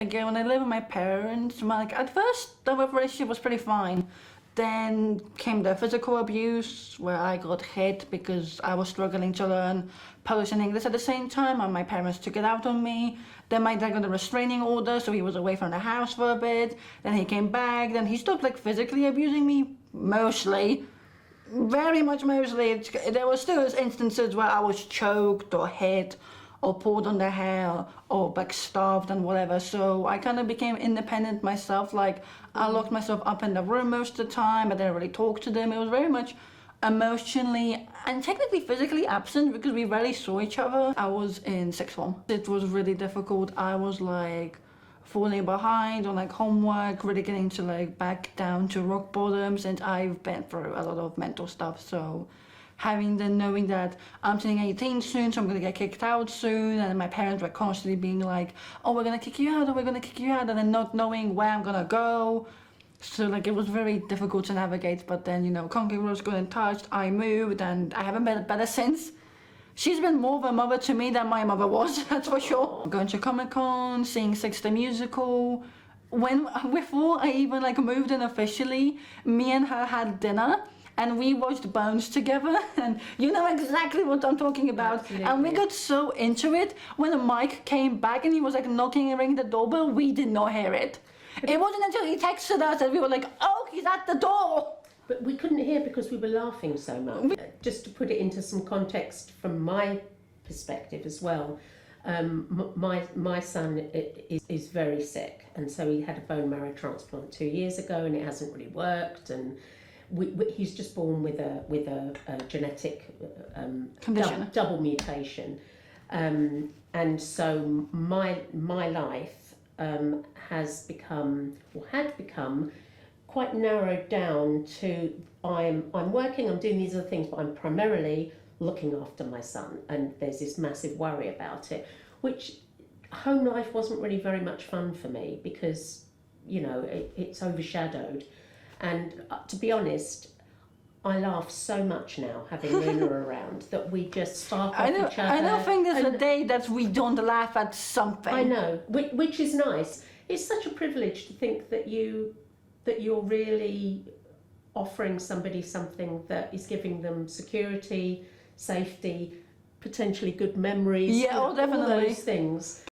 Again, when I lived with my parents, like at first the relationship was pretty fine. Then came the physical abuse where I got hit because I was struggling to learn Polish and English at the same time, and my parents took it out on me. Then my dad got a restraining order, so he was away from the house for a bit. Then he came back. Then he stopped like physically abusing me, mostly, very much mostly. There were still instances where I was choked or hit or pulled on the hair or like starved and whatever. So I kind of became independent myself. Like I locked myself up in the room most of the time. I didn't really talk to them. It was very much emotionally and technically physically absent because we rarely saw each other. I was in sixth form. It was really difficult. I was like falling behind on like homework, really getting to like back down to rock bottom, since I've been through a lot of mental stuff. So knowing that I'm turning 18 soon, so I'm gonna get kicked out soon, and my parents were constantly being like, oh, we're gonna kick you out, or we're gonna kick you out, and then not knowing where I'm gonna go. So like it was very difficult to navigate. But then, you know, Conky was got in touch, I moved, and I haven't been better since. She's been more of a mother to me than my mother was, that's for sure. Going to Comic-Con, seeing Six the Musical. Before I even like moved in officially, me and her had dinner and we watched Bones together, and you know exactly what I'm talking about. Absolutely. And we got so into it. When Mike came back and he was like knocking and ringing the doorbell, we did not hear it. It wasn't until he texted us that we were like, oh, he's at the door. But we couldn't hear because we were laughing so much. Just to put it into some context from my perspective as well, my son is very sick, and so he had a bone marrow transplant 2 years ago, and it hasn't really worked, and he's just born with a genetic condition, double mutation, and so my life has become, or had become, quite narrowed down to I'm working, I'm doing these other things, but I'm primarily looking after my son, and there's this massive worry about it, which home life wasn't really very much fun for me because, you know, it's overshadowed. And to be honest, I laugh so much now having Luna around that we just spark off each other. I don't think there's a day that we don't laugh at something. I know, which is nice. It's such a privilege to think that you're really offering somebody something that is giving them security, safety, potentially good memories. Yeah, oh, definitely. All those things.